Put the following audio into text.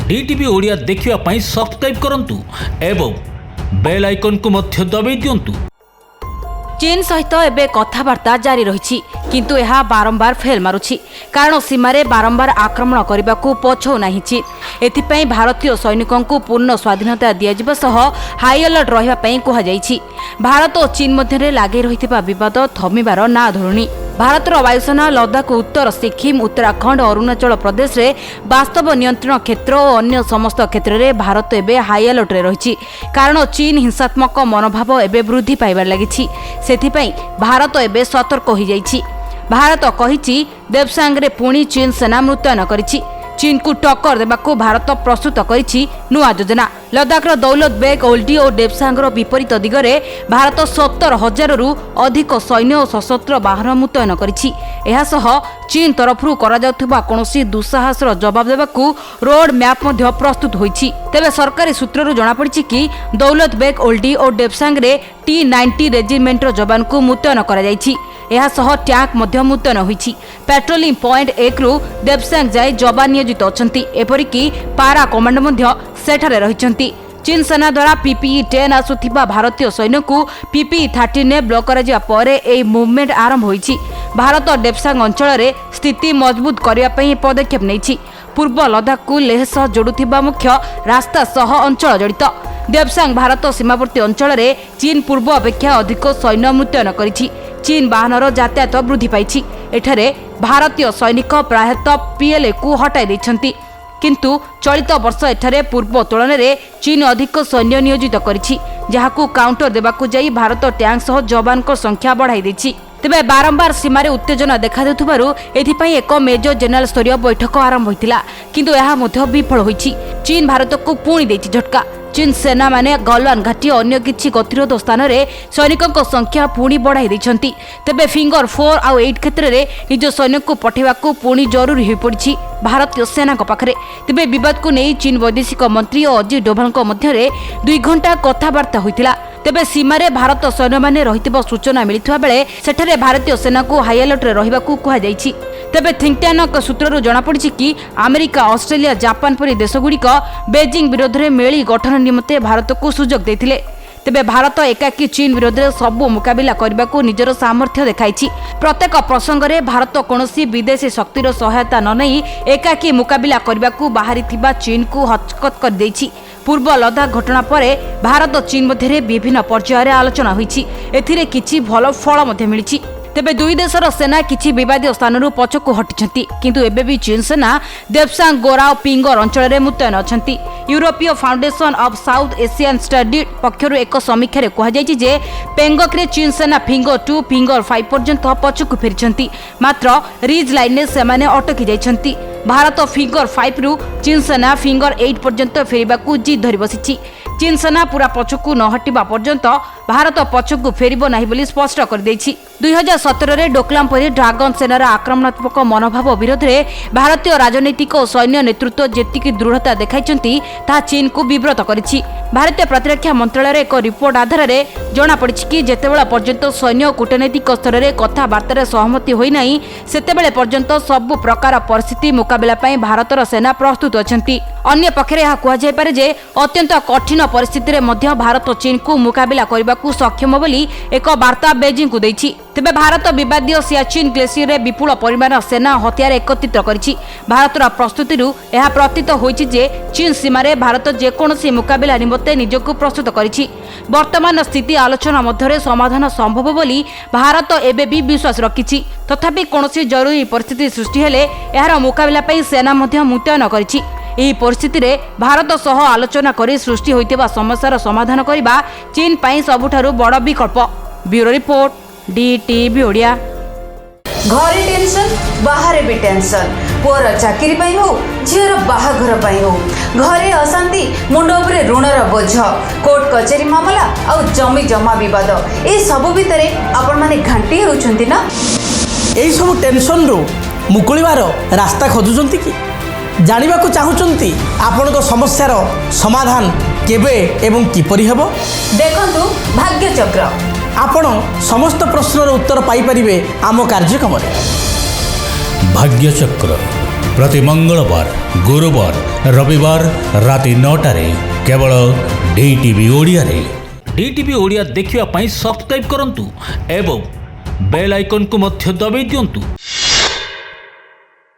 DTV Odia देखिवा पई subscribe करंतु एवं बेल आइकन को मध्य दबाई दियंतु। चीन सहित एबे कथबार्ता जारी रही किंतु यह बारंबार फेल मारुछि कारण सीमार बारंबार आक्रमण करने को पछौ नहीं चीन। एथिपाई भारतीय सैनिकों को पूर्ण स्वाधीनता दियाजिबा सह हाई अलर्ट रहिबा पई कुहा जायछि। भारत और चीन मध्य लागी रहिथिबा विवाद थमिबार ना धरुणी। भारतर वायुसेना लद्दाख, उत्तर सिक्किम, उत्तराखंड और अरुणाचल प्रदेश रे वास्तव नियंत्रण क्षेत्र और अन्य समस्त क्षेत्र में भारत एबे हाई अलर्ट रे रहिछि कारण चीन हिंसात्मक मनोभाव एबे वृद्धि पाइबार लागिछि। सेथिपाई भारत एबे सतर्क हो जाइछि। भारत कहिछि देवसांगरे पुणी चीन सेना मुतयन करिछि। चीन को टक्कर देबाकू भारत प्रस्तुत करिछि नुआ योजना। लद्दाखर दौलत बेग ओल्डी और देवसांगर विपरीत दिगरे भारत 70,000 रु अधिक सैन्य और सशस्त्र बाहन मुतयन करिछि। एहासह चीन तरफरु करा जाउथबा कोनोसी दुस्साहसर जवाब देबाकू रोड मैप मध्य प्रस्तुत होइछि। तेबे सरकारी सूत्ररु जणा पड़िछि कि दौलत बेग ओल्डी और देवसांगरे T-90 रेजिमेंटर जवान को मुतयन करा जाइछि। एहासह टैंक मध्य मुतयन होइछि। पेट्रोलिंग पॉइंट 1 रु देवसांग जाय जवान नियोजित अछंती। एपरिकी पारा कमांड मध्य सेठारे रहिछंती। चीन सेना द्वारा PPE-10 आसुथिबा भारतीय सैन्य को PPE-13 ब्लॉक करा जिया परे ए मूवमेंट आरंभ होइछि। भारत देवसांग अंचल रे स्थिति मजबूत करिया पई पदक्षेप नेछि। पूर्व लद्दाख को लेह सह जोडुथिबा मुख्य रास्ता सह अंचल जड़ित। देवसांग भारत सीमावर्ती अंचल रे चीन पूर्व अपेक्षा अधिक सैन्य मुतयन करिछि। चीन बाहनर यातायात वृद्धि पाइछि। एठारे भारतीय सैनिक प्रायतः PLA को हटाई दैछंती किंतु चलित वर्ष एठारे पूर्व तुलन में चीन अधिक सैन्य नियोजित करिछि जहाकू काउंटर देबाकू जाई भारत टैंक सह जवान को संख्या बढ़ाई दैछि। तेबे बारंबार सीमार उत्तेजना देखा देउथबारु एथिपाई एक मेजर जनरल स्तरीय बैठक आरंभ होइतिला किंतु यह मध्य विफल होइछि। चीन भारत को पुणी दैछि झटका। चीन सेना माने गलवान घाटी अन्य किछि गतिरोध स्थान रे सैनिकों संख्या पुणी बढ़ाई दैछंती। तेबे फिंगर 4 और 8 क्षेत्र रे निज सैनिक को पठेबाकू पुणी जरूरी हो पड़िछि भारतीय सेना पाखरे। तेबे विवाद को नहीं चीन वैदेशिक मंत्री और अजित डोभाल मध्य 2 घंटा कथबार्ता होइतिला। तेबे सीमार भारत सैन्य माने रहितबा सूचना मिलिथबा बेले सेठारे भारतीय सेना को हाई अलर्ट रे रहिबाकू कुहा जाइछि। तेबे थिंक टैंक सूत्रରୁ जणा पड़िछि कि अमेरिका, ऑस्ट्रेलिया, जापान परि देशगुड़िक बेजिंग विरोध में मेली गठन निमंते भारत को सुजोग देथिले। तेबे भारत एकाकी चीन विरोध में सबु मुकाबिला करने को निजर सामर्थ्य देखाइछि। प्रत्येक प्रसंग में भारत कौनसी विदेशी शक्तिर सहायता न नहीं एकाकी मुकाबिला करने को बाहरी थिबा चीन को हचकत कर देछि। पूर्व लद्दाख घटना परे भारत चीन मध्य विभिन्न पर्यायर आलोचना होइछि। एथिरे किछि भल फल मध्य मिलिछि। तेबे दुई देशर सेना किछि विवादीय स्थानरू पछकु हटिछंती किंतु एबे भी चीन सेना देवसांग, गोरा और पिंगर अंचल में मुतयन अछंती। यूरोपीय foundation of south Asian study पक्षरु एक समीक्षा रे कहा जायछि जे पेंगोक रे चीन सेना फिंगर 2, फिंगर 5 पर्यंत पछकु फेरिछंती मात्र रिज लाइन ने सेमाने अटकी जाइछंती। भारत फिंगर 5 रु चीन सेना फिंगर 8 पर्यंत फेरिबाकू जिद धरि बसिछि। चीन सेना पूरा पछकु न हटिबा पर्यंत भारत पछकु फेरिबो नाही बोली स्पष्ट कर दैछि। 2017 रे डोकलाम परि ड्रैगन सेनार आक्रमणात्मक मनोभाव विरोध में भारतीय राजनीतिक और सैन्य नेतृत्व जेतिकी दृढ़ता देखाइछंती ता चीन को विव्रत करिछि। भारतीय प्रतिरक्षा मंत्रालय एक रिपोर्ट आधार में जना पड़िछि कि जेतेबेला पर्यंत सैन्य और कूटनैतिक स्तर में कथबार्ता सहमति होई नाही सेतेबेले पर्यंत सब प्रकार परिस्थिति मुकाबिला पई भारतर सेना प्रस्तुत अछंती। अन्य पक्षरे यह कुहा जाय पारे जे अत्यंत कठिन परिस्थिति रे मध्य भारत चीन को मुकाबिला करबाकू सक्षम बोली एक वार्ता बेजिंग को दैछि। तेबे भारत विवादीय सियाचिन ग्लेशियर रे विपुल परिमाण सेना हथियार एकत्रित करिछि। भारतर प्रस्तुति यह प्रतीत होइछि जे चीन सीमारे भारत जेकोसी मुकाबिला निमंते निजको प्रस्तुत करिछि। वर्तमान स्थिति आलोचना मध्य समाधान संभव बोली भारत एबे भी विश्वास रखिछि। तथापि कोनोसी जरूरी परिस्थिति सृष्टि हेले यार मुकाबिला पई सेना मध्य मुतयन करिछि। एही परिस्थिति रे भारत सह आलोचना करी सृष्टि होइतेबा समस्यार समाधान करिबा चीन पई सबुठारु बड़ विकल्प। Bureau report, DTV Odia. घरे टेंशन, बाहर भी टेंशन, पुअर चाकरी पाई हो, झीर बाहाघर पाई हो, घरे अशांति, मुंड उपरे ऋणर बोझ, कोर्ट कचेरी मामला और जमी जमा विवाद ए सब भितर आपण माने घांटी होउछंती ना। एई सब टेंशन रो मुकुलिबार रास्ता खोजुचंती कि जानिबा को चाहुचंती आपनको समस्यार समाधान केबे एवं किपरि हेबो। देखंतु भाग्य चक्र। आपण समस्त प्रश्नर उत्तर पाई परिबे आम कार्यक्रम भाग्यचक्र प्रति मंगलवार गुरुवार रविवार राति 9टारे केवल डीटीवी ओडिया रे। डीटीवी ओडिया देखिवा पई सब्सक्राइब करंतु एवं बेल आइकन को मध्य दबाई दियंतु।